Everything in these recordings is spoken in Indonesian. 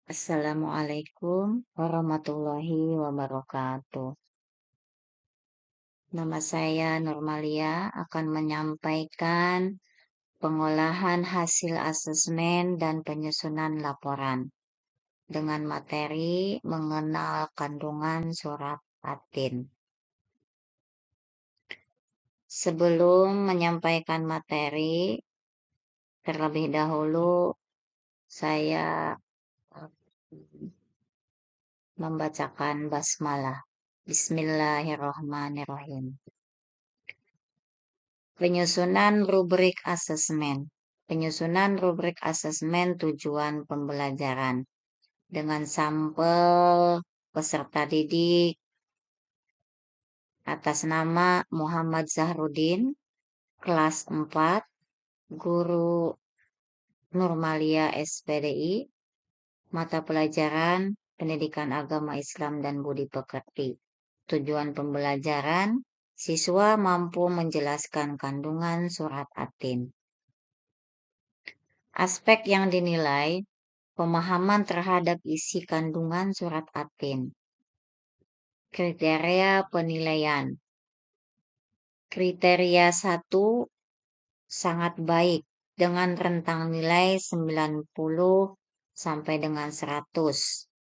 Assalamualaikum warahmatullahi wabarakatuh. Nama saya Normalia akan menyampaikan pengolahan hasil asesmen dan penyusunan laporan dengan materi mengenal kandungan surat ATIN. Sebelum menyampaikan materi, terlebih dahulu saya membacakan basmalah. Bismillahirrahmanirrahim. Penyusunan rubrik asesmen. Penyusunan rubrik asesmen tujuan pembelajaran dengan sampel peserta didik atas nama Muhammad Zahrudin, kelas 4, guru Normalia SPDI, mata pelajaran Pendidikan Agama Islam dan Budi Pekerti. Tujuan pembelajaran, siswa mampu menjelaskan kandungan surat ATIN. Aspek yang dinilai, pemahaman terhadap isi kandungan surat ATIN. Kriteria penilaian. Kriteria 1 sangat baik dengan rentang nilai 90 sampai dengan 100.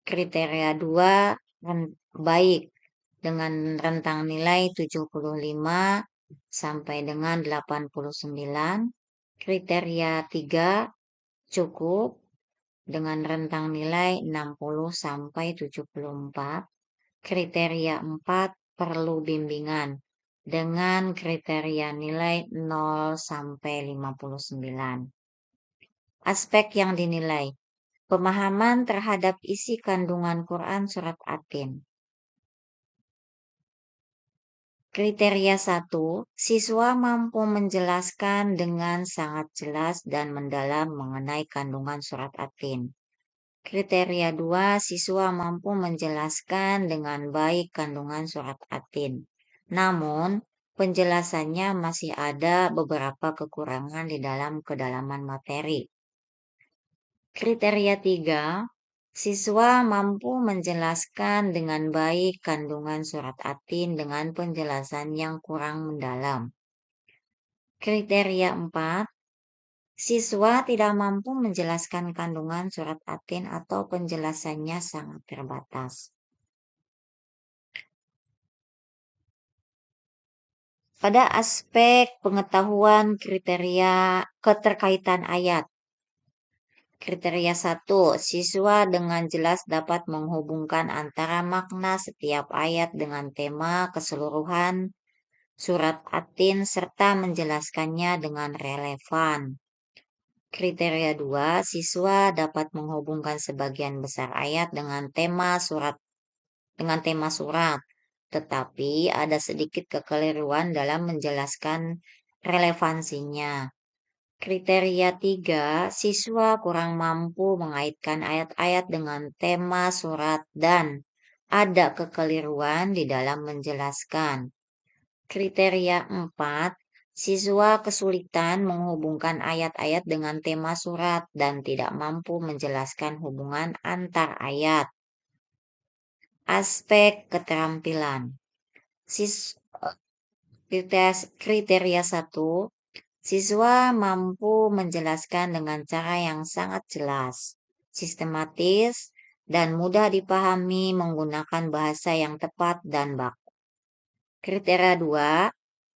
Kriteria 2 baik dengan rentang nilai 75 sampai dengan 89. Kriteria 3 cukup dengan rentang nilai 60 sampai 74. Kriteria 4 perlu bimbingan dengan kriteria nilai 0 sampai 59. Aspek yang dinilai, pemahaman terhadap isi kandungan Quran surat ATIN. Kriteria 1, siswa mampu menjelaskan dengan sangat jelas dan mendalam mengenai kandungan surat ATIN. Kriteria 2, siswa mampu menjelaskan dengan baik kandungan surat ATIN. Namun, penjelasannya masih ada beberapa kekurangan di dalam kedalaman materi. Kriteria 3, siswa mampu menjelaskan dengan baik kandungan surat ATIN dengan penjelasan yang kurang mendalam. Kriteria 4, siswa tidak mampu menjelaskan kandungan surat ATIN atau penjelasannya sangat terbatas. Pada aspek pengetahuan kriteria keterkaitan ayat. Kriteria 1, siswa dengan jelas dapat menghubungkan antara makna setiap ayat dengan tema keseluruhan surat ATIN serta menjelaskannya dengan relevan. Kriteria 2, siswa dapat menghubungkan sebagian besar ayat dengan tema surat, tetapi ada sedikit kekeliruan dalam menjelaskan relevansinya. Kriteria 3, siswa kurang mampu mengaitkan ayat-ayat dengan tema surat dan ada kekeliruan di dalam menjelaskan. Kriteria 4, siswa kesulitan menghubungkan ayat-ayat dengan tema surat dan tidak mampu menjelaskan hubungan antar ayat. Aspek keterampilan. Kriteria 1, siswa mampu menjelaskan dengan cara yang sangat jelas, sistematis, dan mudah dipahami menggunakan bahasa yang tepat dan baku. Kriteria 2,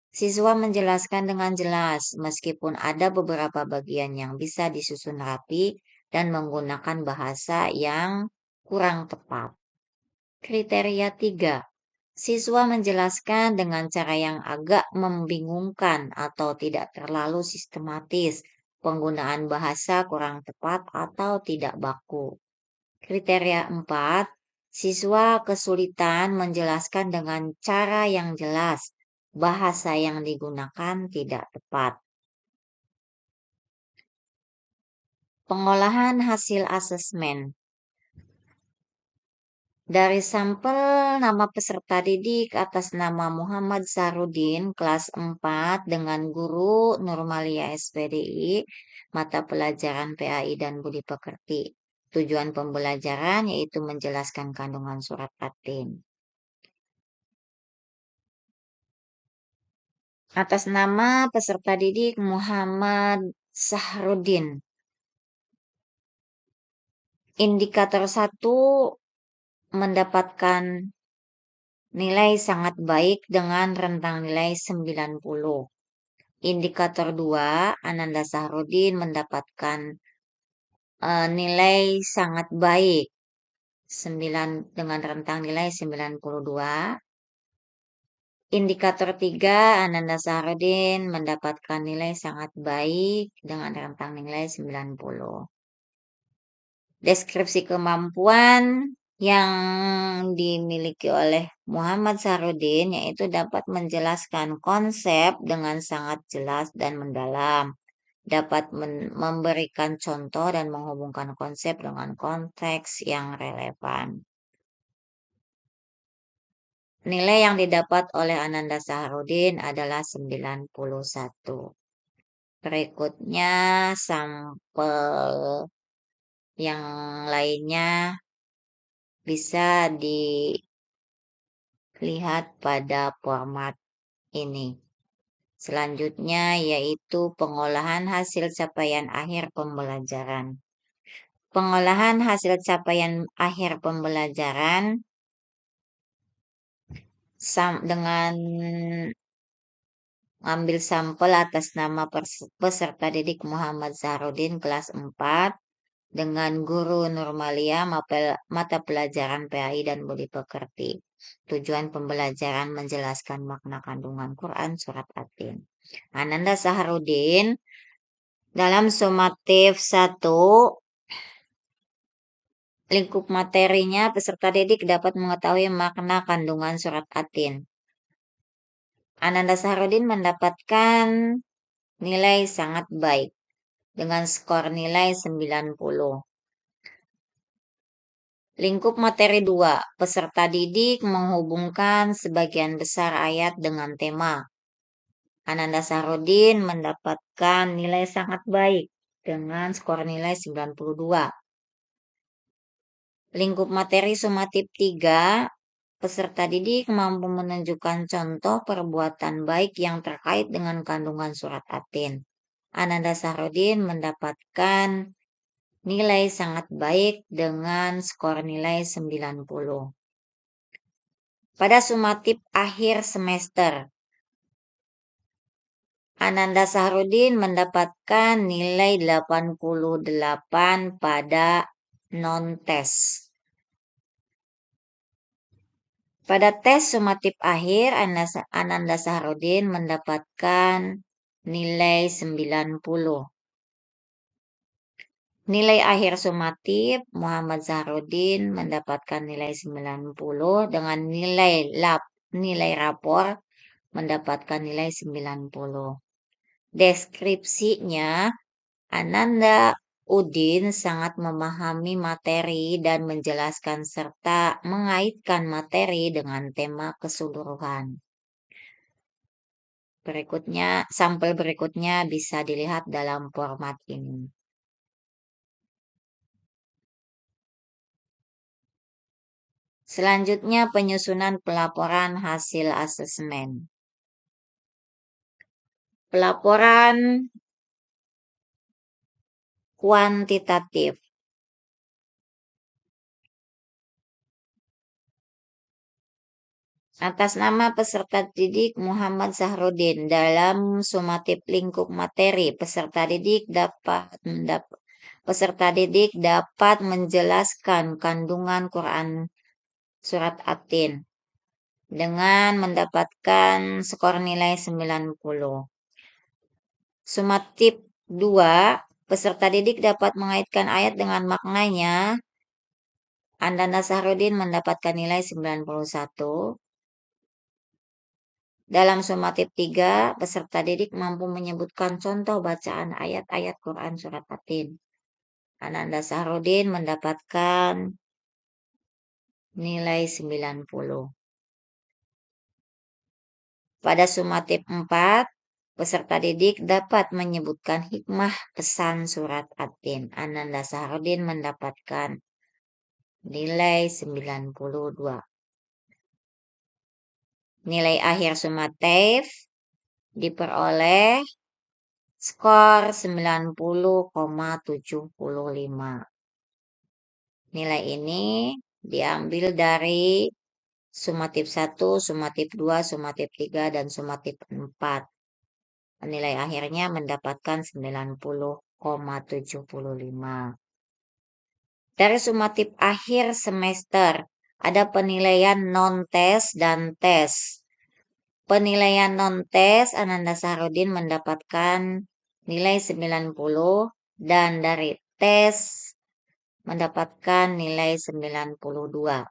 siswa menjelaskan dengan jelas meskipun ada beberapa bagian yang bisa disusun rapi dan menggunakan bahasa yang kurang tepat. Kriteria 3, siswa menjelaskan dengan cara yang agak membingungkan atau tidak terlalu sistematis, penggunaan bahasa kurang tepat atau tidak baku. Kriteria 4, siswa kesulitan menjelaskan dengan cara yang jelas, bahasa yang digunakan tidak tepat. Pengolahan hasil asesmen. Dari sampel nama peserta didik atas nama Muhammad Sarudin, kelas 4 dengan guru Nurmalia SPDI, mata pelajaran PAI dan Budi Pekerti. Tujuan pembelajaran yaitu menjelaskan kandungan surat At-Tin. Atas nama peserta didik Muhammad Sahrudin. Indikator 1 mendapatkan nilai sangat baik dengan rentang nilai 90. Indikator 2, Ananda Sahrudin mendapatkan nilai sangat baik 9 dengan rentang nilai 92. Indikator 3, Ananda Sahrudin mendapatkan nilai sangat baik dengan rentang nilai 90. Deskripsi kemampuan yang dimiliki oleh Muhammad Sahrudin yaitu dapat menjelaskan konsep dengan sangat jelas dan mendalam, dapat memberikan contoh dan menghubungkan konsep dengan konteks yang relevan. Nilai yang didapat oleh Ananda Sahrudin adalah 91. Berikutnya sampel yang lainnya bisa dilihat pada format ini. Selanjutnya yaitu pengolahan hasil capaian akhir pembelajaran. Pengolahan hasil capaian akhir pembelajaran dengan ambil sampel atas nama peserta didik Muhammad Sahrudin kelas 4 dengan guru Nurmalia mata pelajaran PAI dan Budi Pekerti. Tujuan pembelajaran menjelaskan makna kandungan Quran surat At-Tin. Ananda Sahrudin dalam sumatif 1 lingkup materinya peserta didik dapat mengetahui makna kandungan surat At-Tin. Ananda Sahrudin mendapatkan nilai sangat baik dengan skor nilai 90. Lingkup materi 2, peserta didik menghubungkan sebagian besar ayat dengan tema. Ananda Sahrudin mendapatkan nilai sangat baik dengan skor nilai 92. Lingkup materi sumatif 3, peserta didik mampu menunjukkan contoh perbuatan baik yang terkait dengan kandungan surat At-Tin. Ananda Sahrudin mendapatkan nilai sangat baik dengan skor nilai 90. Pada sumatif akhir semester, Ananda Sahrudin mendapatkan nilai 88 pada non-tes. Pada tes sumatif akhir, Ananda Sahrudin mendapatkan nilai 90. Nilai akhir sumatif, Muhammad Sahrudin mendapatkan nilai 90 dengan nilai rapor mendapatkan nilai 90. Deskripsinya, Ananda Udin sangat memahami materi dan menjelaskan serta mengaitkan materi dengan tema keseluruhan. Sampel berikutnya bisa dilihat dalam format ini. Selanjutnya penyusunan pelaporan hasil asesmen. Pelaporan kuantitatif. Atas nama peserta didik Muhammad Sahrudin dalam sumatif lingkup materi, peserta didik dapat menjelaskan kandungan Quran surat At-Tin dengan mendapatkan skor nilai 90. Sumatif 2, peserta didik dapat mengaitkan ayat dengan maknanya. Ananda Sahrudin mendapatkan nilai 91. Dalam sumatif 3, peserta didik mampu menyebutkan contoh bacaan ayat-ayat Quran surat At-Tin. Ananda Sahrudin mendapatkan nilai 90. Pada sumatif 4, peserta didik dapat menyebutkan hikmah pesan surat At-Tin. Ananda Saharudin mendapatkan nilai 92. Nilai akhir sumatif diperoleh skor 90,75. Nilai ini diambil dari sumatif 1, sumatif 2, sumatif 3, dan sumatif 4. Nilai akhirnya mendapatkan 90,75. Dari sumatif akhir semester, ada penilaian non-tes dan tes. Penilaian non-tes, Ananda Saharudin mendapatkan nilai 90 dan dari tes mendapatkan nilai 92.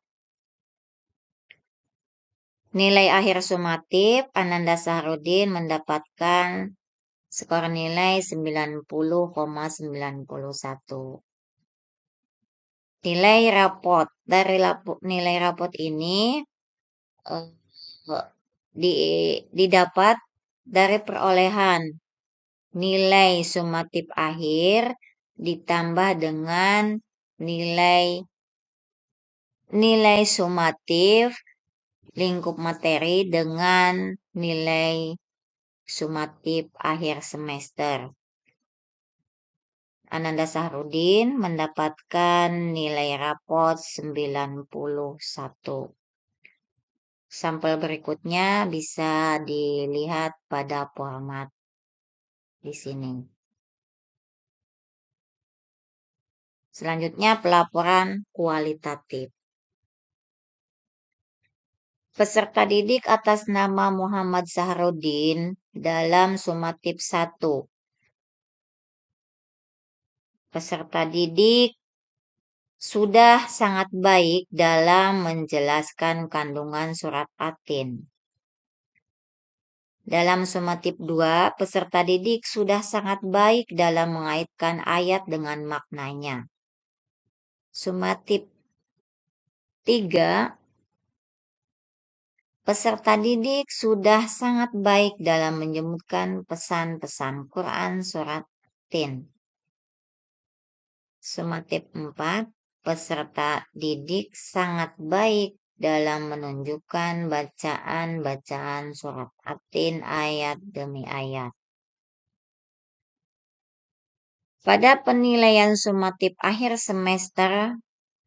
Nilai akhir sumatif, Ananda Saharudin mendapatkan skor nilai 90,91. Nilai rapot. Dari nilai rapot ini eh, didapat dari perolehan nilai sumatif akhir ditambah dengan nilai sumatif lingkup materi dengan nilai sumatif akhir semester. Ananda Saharudin mendapatkan nilai rapot 91. Sampel berikutnya bisa dilihat pada format di sini. Selanjutnya pelaporan kualitatif. Peserta didik atas nama Muhammad Saharudin dalam sumatif 1. Peserta didik sudah sangat baik dalam menjelaskan kandungan surat At-Tin. Dalam sumatif 2, peserta didik sudah sangat baik dalam mengaitkan ayat dengan maknanya. Sumatif 3, peserta didik sudah sangat baik dalam menyebutkan pesan-pesan Quran surat At-Tin. Sumatif 4, peserta didik sangat baik dalam menunjukkan bacaan-bacaan surat At-Tin ayat demi ayat. Pada penilaian sumatif akhir semester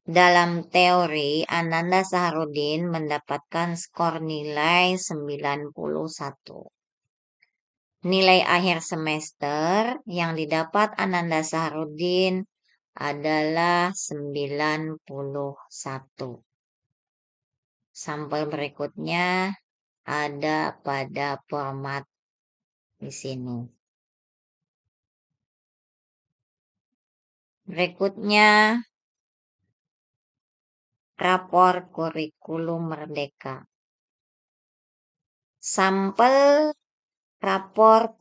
dalam teori, Ananda Saharudin mendapatkan skor nilai 91. Nilai akhir semester yang didapat Ananda Saharudin adalah 91. Sampel berikutnya ada pada format di sini. Berikutnya rapor kurikulum merdeka. Sampel rapor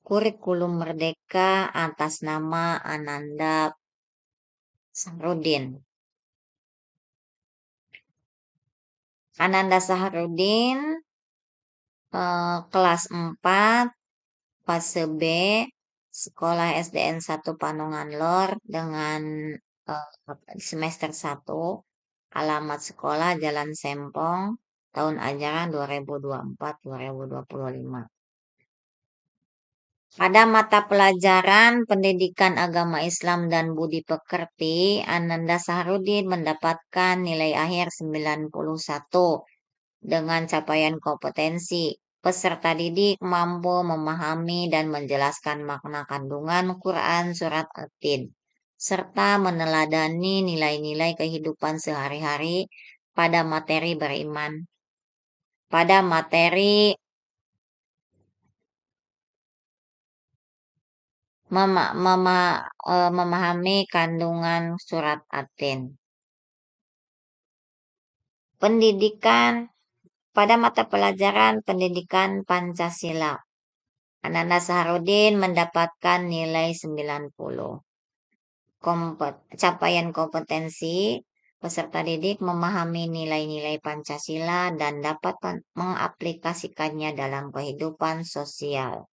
kurikulum merdeka atas nama Ananda Saharudin. Ananda Saharudin kelas 4 fase B Sekolah SDN 1 Panongan Lor dengan semester 1, alamat sekolah Jalan Sempong, tahun ajaran 2024-2025. Pada mata pelajaran Pendidikan Agama Islam dan Budi Pekerti, Ananda Saharudin mendapatkan nilai akhir 91 dengan capaian kompetensi. Peserta didik mampu memahami dan menjelaskan makna kandungan Quran surat At-Tin, serta meneladani nilai-nilai kehidupan sehari-hari pada materi beriman. Pada materi memahami kandungan surat At-Tin. Pendidikan pada mata pelajaran Pendidikan Pancasila, Ananda Saharudin mendapatkan nilai 90. Capaian kompetensi Peserta didik memahami nilai-nilai Pancasila dan dapat mengaplikasikannya dalam kehidupan sosial.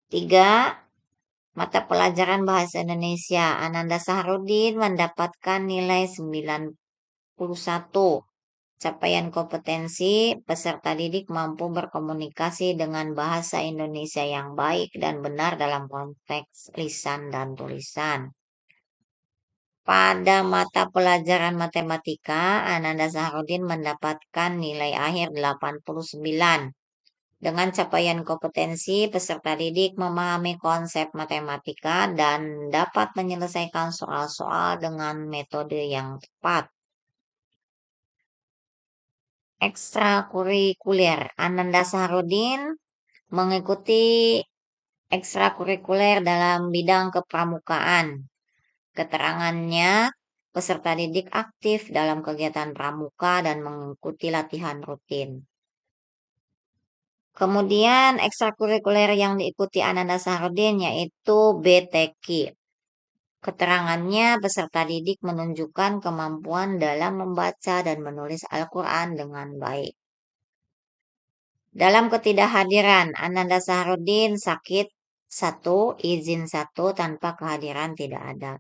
3. Mata pelajaran Bahasa Indonesia. Ananda Saharudin mendapatkan nilai 91. Capaian kompetensi, peserta didik mampu berkomunikasi dengan bahasa Indonesia yang baik dan benar dalam konteks lisan dan tulisan. Pada mata pelajaran matematika, Ananda Saharudin mendapatkan nilai akhir 89. Dengan capaian kompetensi, peserta didik memahami konsep matematika dan dapat menyelesaikan soal-soal dengan metode yang tepat. Ekstrakurikuler. Ananda Saharudin mengikuti ekstrakurikuler dalam bidang kepramukaan. Keterangannya, peserta didik aktif dalam kegiatan pramuka dan mengikuti latihan rutin. Kemudian ekstrakurikuler yang diikuti Ananda Saharudin yaitu BTQ. Keterangannya, peserta didik menunjukkan kemampuan dalam membaca dan menulis Al-Quran dengan baik. Dalam ketidakhadiran, Ananda Saharudin sakit 1, izin 1, tanpa kehadiran tidak ada.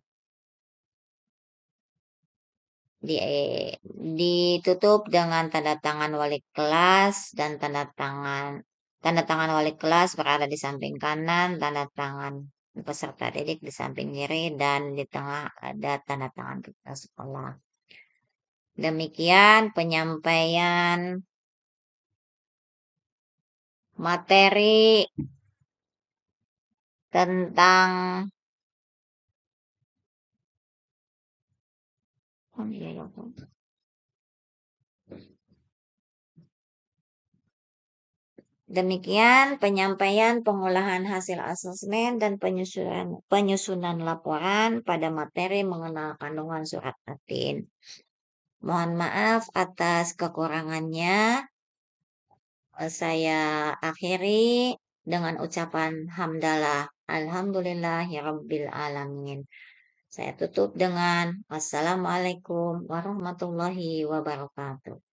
Ditutup dengan tanda tangan wali kelas dan tanda tangan wali kelas berada di samping kanan, tanda tangan peserta didik di samping kiri, dan di tengah ada tanda tangan kepala sekolah. Demikian penyampaian materi tentang Demikian penyampaian pengolahan hasil asesmen dan penyusunan laporan pada materi mengenal kandungan surat Latin. Mohon maaf atas kekurangannya. Saya akhiri dengan ucapan hamdalah. Alhamdulillahirabbil alamin. Saya tutup dengan Wassalamualaikum warahmatullahi wabarakatuh.